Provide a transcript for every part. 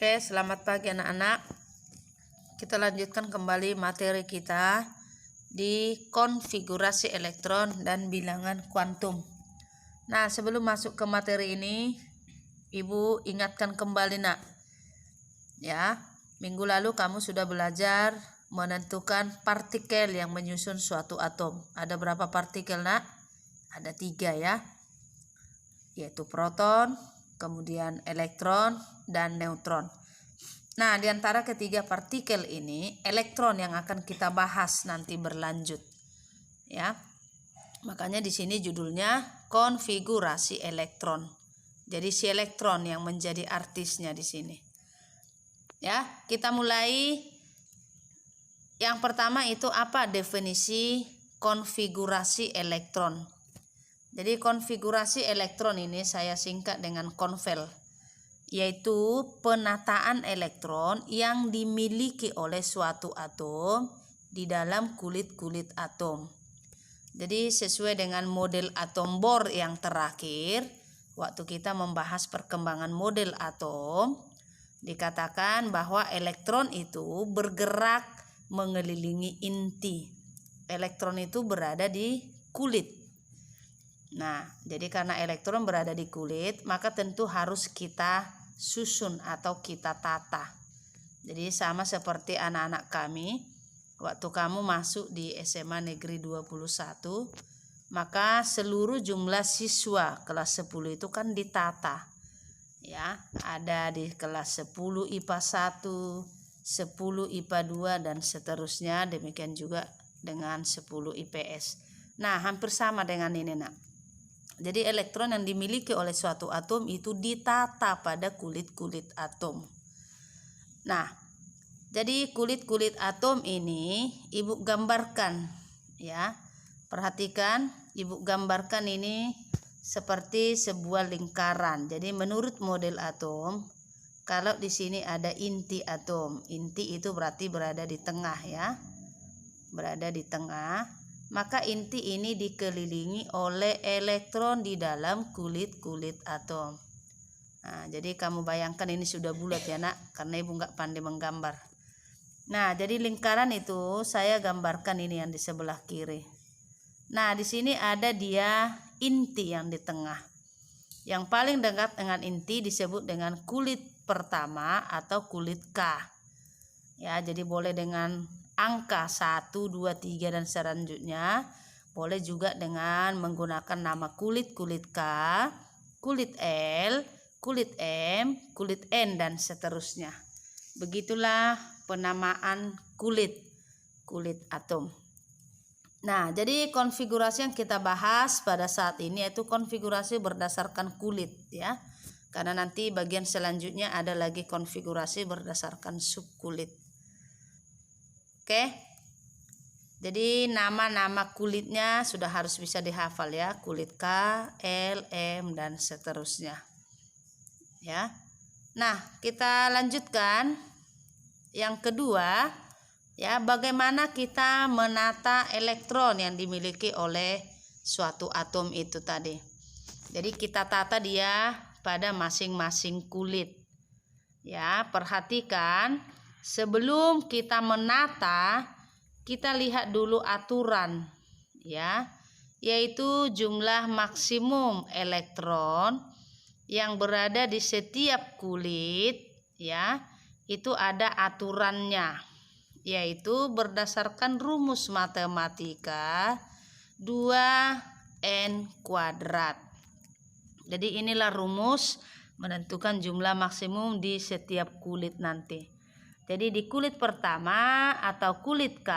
Oke, selamat pagi anak-anak. Kita lanjutkan kembali materi kita di konfigurasi elektron dan bilangan kuantum. Nah, sebelum masuk ke materi ini, Ibu ingatkan kembali nak. Ya, minggu lalu kamu sudah belajar menentukan partikel yang menyusun suatu atom. Ada berapa partikel nak? Ada 3 ya, yaitu proton, kemudian elektron, dan neutron. Nah, di antara ketiga partikel ini, elektron yang akan kita bahas nanti berlanjut. Ya. Makanya di sini judulnya konfigurasi elektron. Jadi si elektron yang menjadi artisnya di sini. Ya, kita mulai. Yang pertama itu apa definisi konfigurasi elektron? Jadi konfigurasi elektron ini saya singkat dengan konvel, yaitu penataan elektron yang dimiliki oleh suatu atom di dalam kulit-kulit atom. Jadi sesuai dengan model atom Bohr yang terakhir, waktu kita membahas perkembangan model atom, dikatakan bahwa elektron itu bergerak mengelilingi inti. Elektron itu berada di kulit. Nah, jadi karena elektron berada di kulit, maka tentu harus kita susun atau kita tata. Jadi sama seperti anak-anak kami, waktu kamu masuk di SMA Negeri 21, maka seluruh jumlah siswa kelas 10 itu kan ditata. Ya, ada di kelas 10 IPA 1, 10 IPA 2 dan seterusnya, demikian juga dengan 10 IPS. Nah, hampir sama dengan ini nak. Jadi elektron yang dimiliki oleh suatu atom itu ditata pada kulit-kulit atom. Nah, jadi kulit-kulit atom ini Ibu gambarkan ya. Perhatikan, Ibu gambarkan ini seperti sebuah lingkaran. Jadi menurut model atom, kalau di sini ada inti atom, inti itu berarti berada di tengah ya. Berada di tengah. Maka inti ini dikelilingi oleh elektron di dalam kulit-kulit atom. Nah, jadi kamu bayangkan ini sudah bulat ya nak, karena Ibu nggak pandai menggambar. Nah, jadi lingkaran itu saya gambarkan ini yang di sebelah kiri. Nah, di sini ada dia inti yang di tengah. Yang paling dekat dengan inti disebut dengan kulit pertama atau kulit K. Ya, jadi boleh dengan angka 1, 2, 3 dan selanjutnya. Boleh juga dengan menggunakan nama kulit K, kulit L, kulit M, kulit N dan seterusnya. Begitulah penamaan kulit atom. Nah, jadi konfigurasi yang kita bahas pada saat ini yaitu konfigurasi berdasarkan kulit ya. Karena nanti bagian selanjutnya ada lagi konfigurasi berdasarkan subkulit. Oke, jadi nama-nama kulitnya sudah harus bisa dihafal ya, kulit K, L, M dan seterusnya. Ya, nah kita lanjutkan. Yang kedua, ya bagaimana kita menata elektron yang dimiliki oleh suatu atom itu tadi. Jadi kita tata dia pada masing-masing kulit. Ya, perhatikan. Sebelum kita menata, kita lihat dulu aturan ya, yaitu jumlah maksimum elektron yang berada di setiap kulit ya, itu ada aturannya, yaitu berdasarkan rumus matematika 2n². Jadi inilah rumus menentukan jumlah maksimum di setiap kulit nanti. Jadi di kulit pertama atau kulit K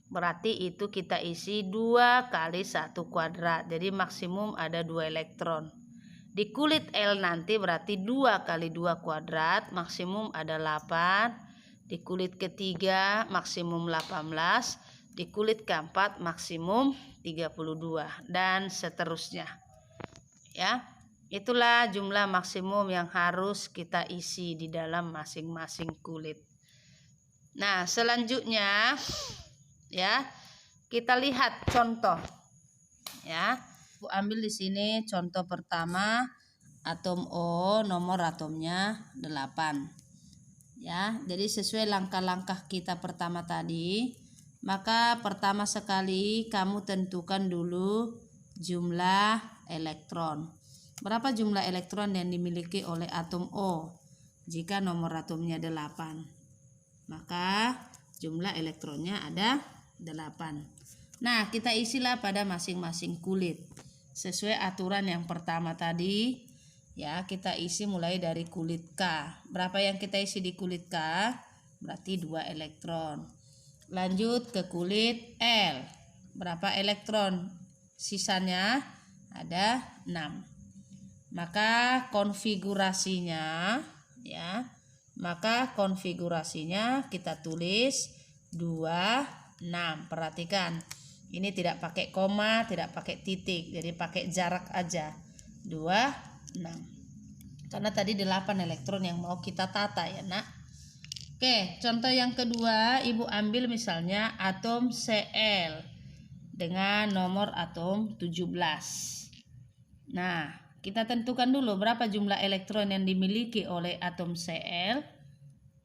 berarti itu kita isi 2 kali 1². Jadi maksimum ada 2 elektron. Di kulit L nanti berarti 2 kali 2², maksimum ada 8. Di kulit ketiga maksimum 18. Di kulit keempat maksimum 32 dan seterusnya. Ya. Itulah jumlah maksimum yang harus kita isi di dalam masing-masing kulit. Nah, selanjutnya ya, kita lihat contoh. Ya. Bu ambil di sini contoh pertama, atom O, nomor atomnya 8. Ya, jadi sesuai langkah-langkah kita pertama tadi, maka pertama sekali kamu tentukan dulu jumlah elektron. Berapa jumlah elektron yang dimiliki oleh atom O? Jika nomor atomnya 8, maka jumlah elektronnya ada 8. Nah, kita isilah pada masing-masing kulit sesuai aturan yang pertama tadi. Ya, kita isi mulai dari kulit K. Berapa yang kita isi di kulit K? Berarti 2 elektron. Lanjut ke kulit L. Berapa elektron? Sisanya ada 6. Maka konfigurasinya kita tulis 26. Perhatikan, ini tidak pakai koma, tidak pakai titik, jadi pakai jarak aja. 26. Karena tadi 8 elektron yang mau kita tata ya, Nak. Oke, contoh yang kedua, Ibu ambil misalnya atom Cl dengan nomor atom 17. Nah, kita tentukan dulu berapa jumlah elektron yang dimiliki oleh atom Cl.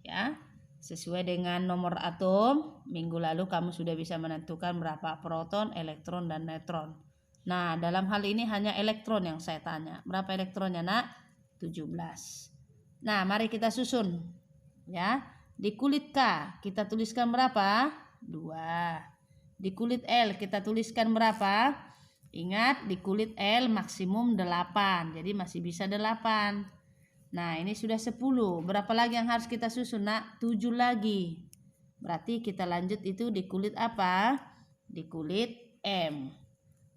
Ya, sesuai dengan nomor atom. Minggu lalu kamu sudah bisa menentukan berapa proton, elektron, dan neutron. Nah, dalam hal ini hanya elektron yang saya tanya. Berapa elektronnya, Nak? 17. Nah, mari kita susun. Ya, di kulit K kita tuliskan berapa? 2. Di kulit L kita tuliskan berapa? Ingat, di kulit L maksimum 8. Jadi masih bisa 8. Nah, ini sudah 10. Berapa lagi yang harus kita susun, Nak? 7 lagi. Berarti kita lanjut itu di kulit apa? Di kulit M.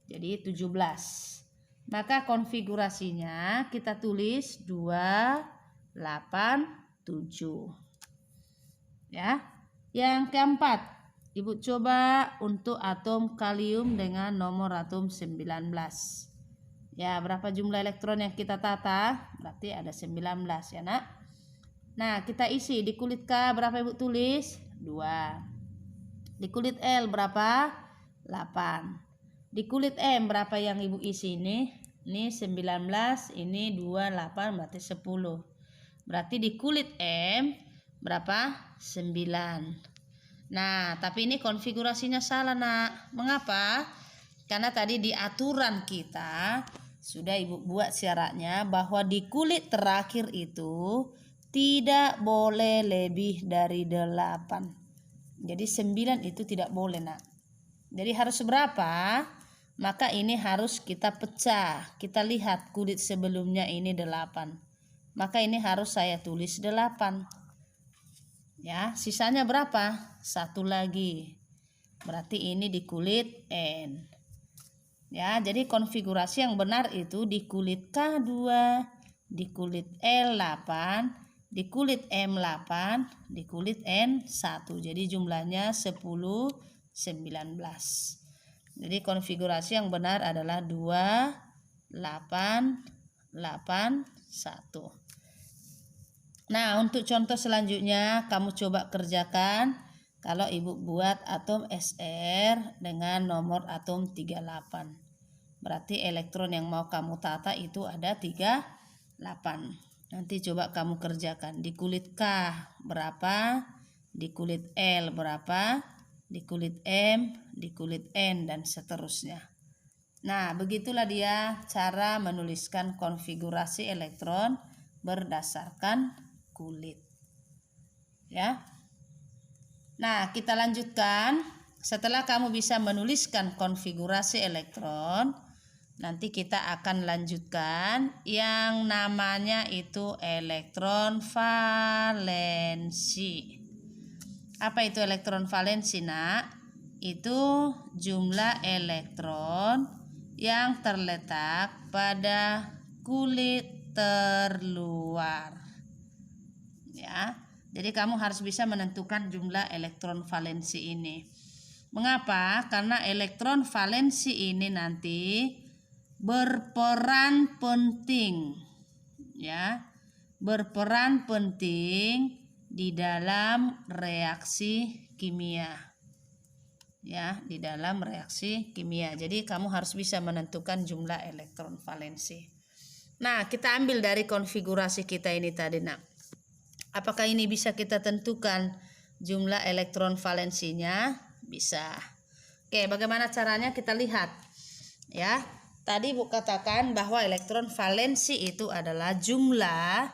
Jadi 17. Maka konfigurasinya kita tulis 2, 8, 7. Ya. Yang keempat, Ibu coba untuk atom kalium dengan nomor atom 19. Ya, berapa jumlah elektron yang kita tata? Berarti ada 19 ya, Nak. Nah, kita isi di kulit K berapa Ibu tulis? 2. Di kulit L berapa? 8. Di kulit M berapa yang Ibu isi ini? Ini 19, ini 2, 8 berarti 10. Berarti di kulit M berapa? 9. Nah, tapi ini konfigurasinya salah, Nak. Mengapa? Karena tadi di aturan kita sudah Ibu buat syaratnya bahwa di kulit terakhir itu tidak boleh lebih dari 8. Jadi 9 itu tidak boleh, Nak. Jadi harus berapa? Maka ini harus kita pecah. Kita lihat kulit sebelumnya ini 8. Maka ini harus saya tulis 8. Ya, sisanya berapa? 1 lagi. Berarti ini di kulit N. Ya, jadi konfigurasi yang benar itu di kulit K 2, di kulit L 8, di kulit M 8, di kulit N 1. Jadi jumlahnya 10, 19. Jadi konfigurasi yang benar adalah 2, 8, 8, 1. Nah, untuk contoh selanjutnya kamu coba kerjakan kalau Ibu buat atom Sr dengan nomor atom 38. Berarti elektron yang mau kamu tata itu ada 38. Nanti coba kamu kerjakan. Di kulit K berapa? Di kulit L berapa? Di kulit M, di kulit N, dan seterusnya. Nah, begitulah dia cara menuliskan konfigurasi elektron berdasarkan kulit. Ya. Nah, kita lanjutkan. Setelah kamu bisa menuliskan konfigurasi elektron, nanti kita akan lanjutkan yang namanya itu elektron valensi. Apa itu elektron valensi, Nak? Itu jumlah elektron yang terletak pada kulit terluar. Ya. Jadi kamu harus bisa menentukan jumlah elektron valensi ini. Mengapa? Karena elektron valensi ini nanti berperan penting, ya, berperan penting di dalam reaksi kimia, ya, di dalam reaksi kimia. Jadi kamu harus bisa menentukan jumlah elektron valensi. Nah, kita ambil dari konfigurasi kita ini tadi, Nak. Apakah ini bisa kita tentukan jumlah elektron valensinya? Bisa. Oke, bagaimana caranya kita lihat. Ya, tadi Bu katakan bahwa elektron valensi itu adalah jumlah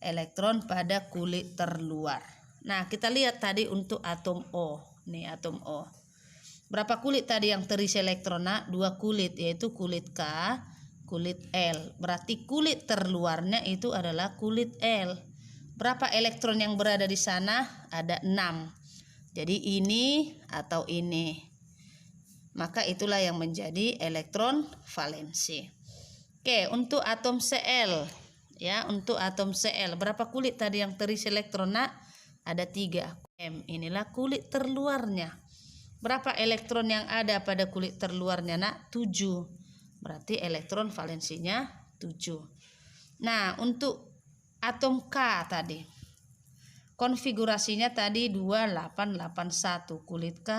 elektron pada kulit terluar. Nah, kita lihat tadi untuk atom O. Nih atom O. Berapa kulit tadi yang terisi elektron? Nah, 2 kulit, yaitu kulit K, kulit L. Berarti kulit terluarnya itu adalah kulit L. Berapa elektron yang berada di sana? Ada 6. Jadi ini atau ini. Maka itulah yang menjadi elektron valensi. Oke, untuk atom Cl. Ya, untuk atom Cl. Berapa kulit tadi yang terisi elektron? Nah, ada 3. Inilah kulit terluarnya. Berapa elektron yang ada pada kulit terluarnya? Nak, 7. Berarti elektron valensinya 7. Nah, untuk atom K tadi, konfigurasinya tadi 2881. Kulit K,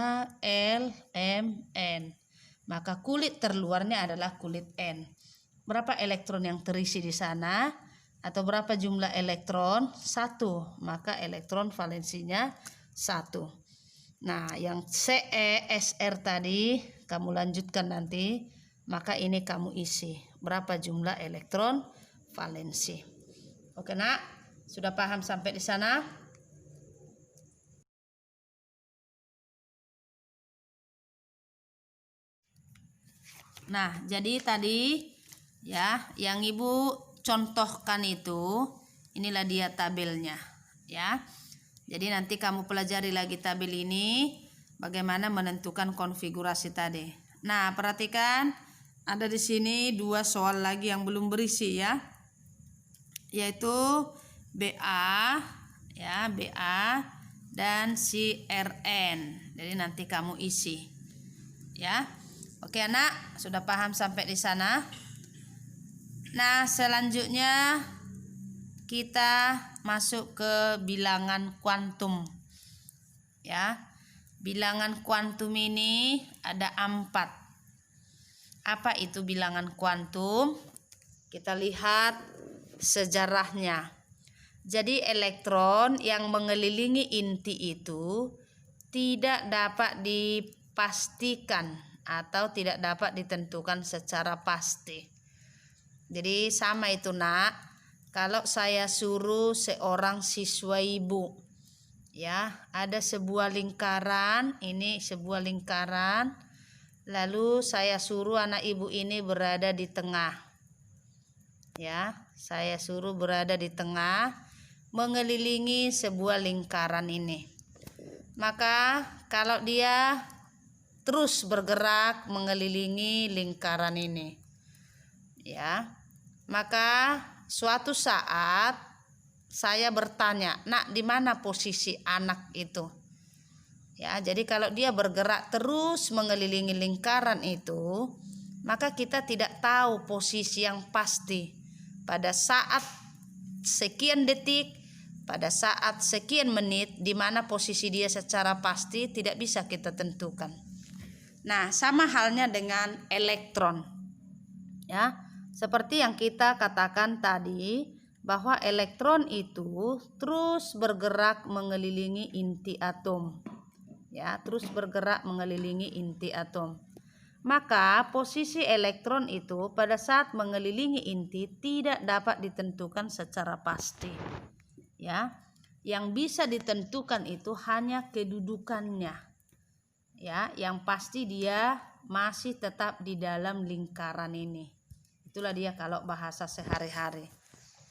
L, M, N. Maka kulit terluarnya adalah kulit N. Berapa elektron yang terisi di sana? Atau berapa jumlah elektron? 1. Maka elektron valensinya 1. Nah, yang CE, SR tadi kamu lanjutkan nanti, maka ini kamu isi. Berapa jumlah elektron valensi. Oke, Nak? Sudah paham sampai di sana? Nah, jadi tadi ya, yang Ibu contohkan itu, inilah dia tabelnya, ya. Jadi nanti kamu pelajari lagi tabel ini, bagaimana menentukan konfigurasi tadi. Nah, perhatikan ada di sini 2 soal lagi yang belum berisi ya, yaitu BA, ya, BA dan CRN. Jadi nanti kamu isi, ya. Oke anak, sudah paham sampai di sana? Nah, selanjutnya kita masuk ke bilangan kuantum. Ya. Bilangan kuantum ini ada 4. Apa itu bilangan kuantum? Kita lihat sejarahnya. Jadi elektron yang mengelilingi inti itu tidak dapat dipastikan atau tidak dapat ditentukan secara pasti. Jadi sama itu, Nak. Kalau saya suruh seorang siswa Ibu, ya, ada sebuah lingkaran, ini sebuah lingkaran, lalu saya suruh anak Ibu ini berada di tengah. Ya, saya suruh berada di tengah, mengelilingi sebuah lingkaran ini. Maka kalau dia terus bergerak mengelilingi lingkaran ini, ya, maka suatu saat saya bertanya, Nak, di mana posisi anak itu? Ya, jadi kalau dia bergerak terus mengelilingi lingkaran itu, maka kita tidak tahu posisi yang pasti. Pada saat sekian detik, pada saat sekian menit, di mana posisi dia secara pasti tidak bisa kita tentukan. Nah, sama halnya dengan elektron. Ya, seperti yang kita katakan tadi, bahwa elektron itu terus bergerak mengelilingi inti atom. Ya, terus bergerak mengelilingi inti atom. Maka posisi elektron itu pada saat mengelilingi inti tidak dapat ditentukan secara pasti. Ya, yang bisa ditentukan itu hanya kedudukannya. Ya, yang pasti dia masih tetap di dalam lingkaran ini. Itulah dia kalau bahasa sehari-hari.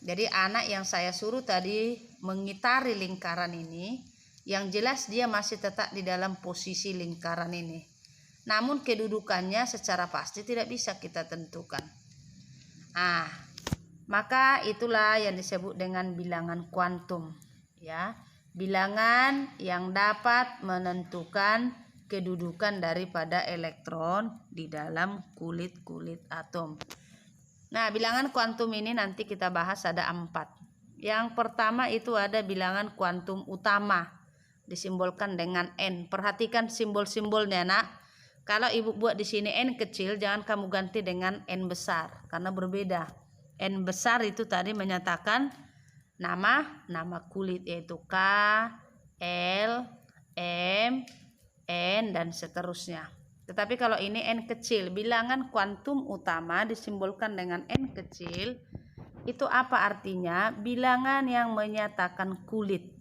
Jadi anak yang saya suruh tadi mengitari lingkaran ini, yang jelas dia masih tetap di dalam posisi lingkaran ini. Namun kedudukannya secara pasti tidak bisa kita tentukan. Maka itulah yang disebut dengan bilangan kuantum, ya. Bilangan yang dapat menentukan kedudukan daripada elektron di dalam kulit-kulit atom. Nah, bilangan kuantum ini nanti kita bahas ada 4. Yang pertama itu ada bilangan kuantum utama, disimbolkan dengan N. Perhatikan simbol-simbolnya, Nak. Kalau Ibu buat di sini N kecil, jangan kamu ganti dengan N besar karena berbeda. N besar itu tadi menyatakan nama kulit, yaitu K, L, M, N, dan seterusnya. Tetapi kalau ini N kecil, bilangan kuantum utama disimbolkan dengan N kecil. Itu apa artinya? Bilangan yang menyatakan kulit.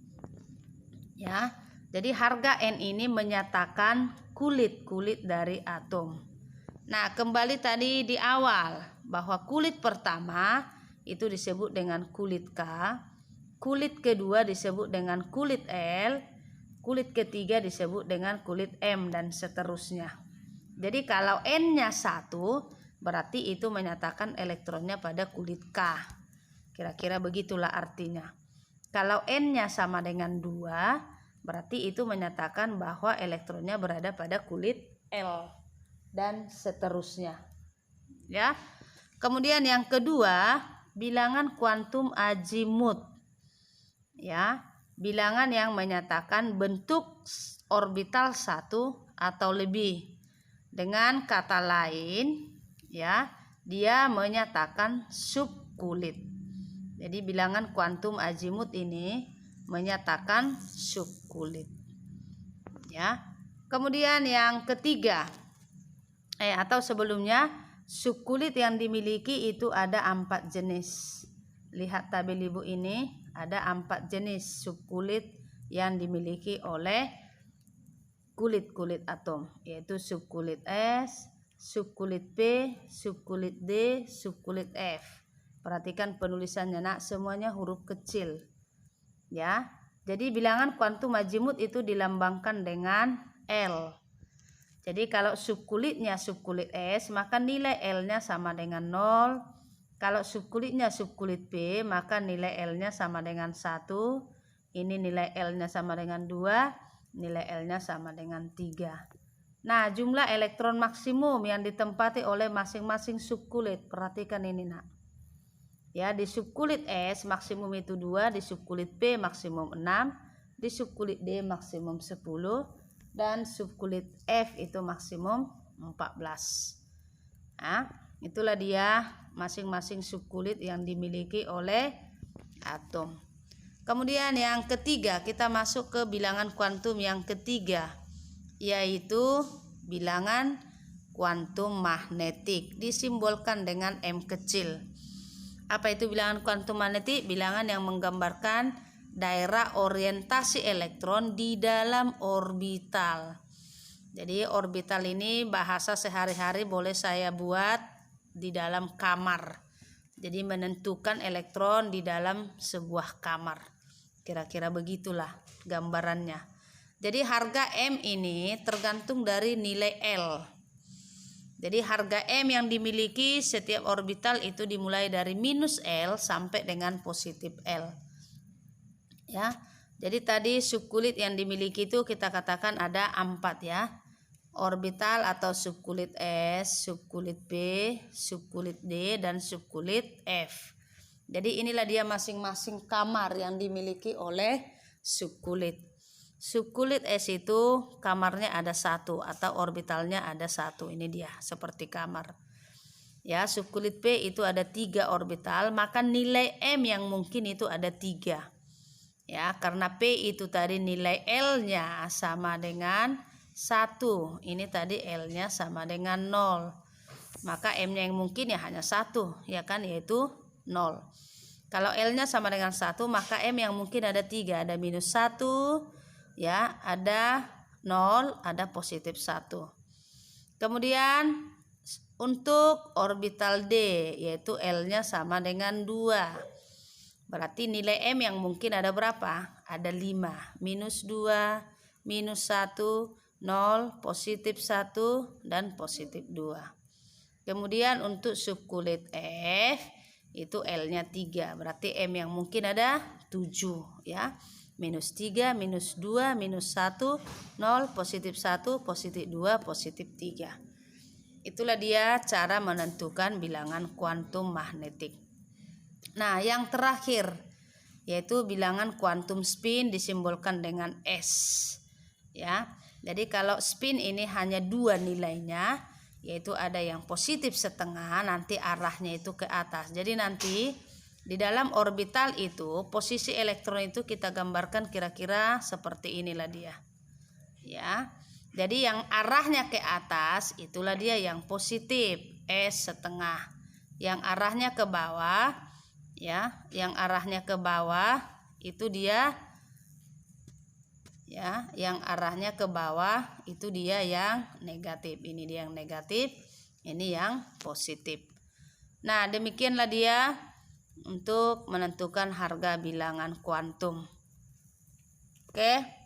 Ya, jadi harga N ini menyatakan kulit dari atom. Nah, kembali tadi di awal bahwa kulit pertama itu disebut dengan kulit K, kulit kedua disebut dengan kulit L, kulit ketiga disebut dengan kulit M, dan seterusnya. Jadi kalau N-nya 1, berarti itu menyatakan elektronnya pada kulit K. Kira-kira begitulah artinya. Kalau N-nya sama dengan 2, berarti itu menyatakan bahwa elektronnya berada pada kulit L, dan seterusnya. Ya. Kemudian yang kedua, bilangan kuantum azimut. Ya, bilangan yang menyatakan bentuk orbital 1 atau lebih. Dengan kata lain, ya, dia menyatakan subkulit. Jadi bilangan kuantum azimut ini menyatakan subkulit. Ya. Kemudian yang ketiga, atau sebelumnya, subkulit yang dimiliki itu ada 4 jenis. Lihat tabel ibu ini, ada 4 jenis subkulit yang dimiliki oleh kulit-kulit atom, yaitu subkulit S, subkulit P, subkulit D, subkulit F. Perhatikan penulisannya, nak, semuanya huruf kecil. Ya. Jadi bilangan kuantum azimut itu dilambangkan dengan L. Jadi kalau subkulitnya subkulit S, maka nilai L-nya sama dengan 0. Kalau subkulitnya subkulit P, maka nilai L-nya sama dengan 1. Ini nilai L-nya sama dengan 2, nilai L-nya sama dengan 3. Nah, jumlah elektron maksimum yang ditempati oleh masing-masing subkulit. Perhatikan ini, nak. Ya, di subkulit S maksimum itu 2, di subkulit P maksimum 6, di subkulit D maksimum 10, dan subkulit F itu maksimum 14. Nah, itulah dia masing-masing subkulit yang dimiliki oleh atom. Kemudian yang ketiga, kita masuk ke bilangan kuantum yang ketiga, yaitu bilangan kuantum magnetik, disimbolkan dengan M kecil. Apa itu bilangan kuantum magnetik? Bilangan yang menggambarkan daerah orientasi elektron di dalam orbital. Jadi orbital ini bahasa sehari-hari boleh saya buat di dalam kamar. Jadi menentukan elektron di dalam sebuah kamar. Kira-kira begitulah gambarannya. Jadi harga M ini tergantung dari nilai L. Jadi harga M yang dimiliki setiap orbital itu dimulai dari minus L sampai dengan positif L. Ya. Jadi tadi subkulit yang dimiliki itu kita katakan ada 4, ya. Orbital atau subkulit S, subkulit P, subkulit D, dan subkulit F. Jadi inilah dia masing-masing kamar yang dimiliki oleh subkulit. Subkulit S itu kamarnya ada 1 atau orbitalnya ada 1. Ini dia seperti kamar. Ya, subkulit P itu ada 3 orbital, maka nilai M yang mungkin itu ada 3. Ya, karena P itu tadi nilai L-nya sama dengan 1. Ini tadi L-nya sama dengan 0. Maka M-nya yang mungkin ya hanya 1, ya kan, yaitu 0. Kalau L-nya sama dengan 1, maka M yang mungkin ada 3, ada minus 1, ya, ada 0, ada positif 1. Kemudian untuk orbital D, yaitu L-nya sama dengan 2. Berarti nilai M yang mungkin ada berapa? Ada 5, minus 2, minus 1, 0, positif 1, dan positif 2. Kemudian untuk subkulit F, itu L-nya 3. Berarti M yang mungkin ada 7, ya. Minus 3, minus 2, minus 1, 0, positif 1, positif 2, positif 3. Itulah dia cara menentukan bilangan kuantum magnetik. Nah, yang terakhir yaitu bilangan kuantum spin disimbolkan dengan S. Ya. Jadi kalau spin ini hanya 2 nilainya, yaitu ada yang positif setengah, nanti arahnya itu ke atas. Jadi nanti Di dalam orbital itu posisi elektron itu kita gambarkan kira-kira seperti inilah dia. Ya. Jadi yang arahnya ke atas itulah dia yang positif, S setengah. Yang arahnya ke bawah, ya, yang arahnya ke bawah itu dia, ya, yang arahnya ke bawah itu dia yang negatif. Ini dia yang negatif, ini yang positif. Nah, demikianlah dia untuk menentukan harga bilangan kuantum. Oke.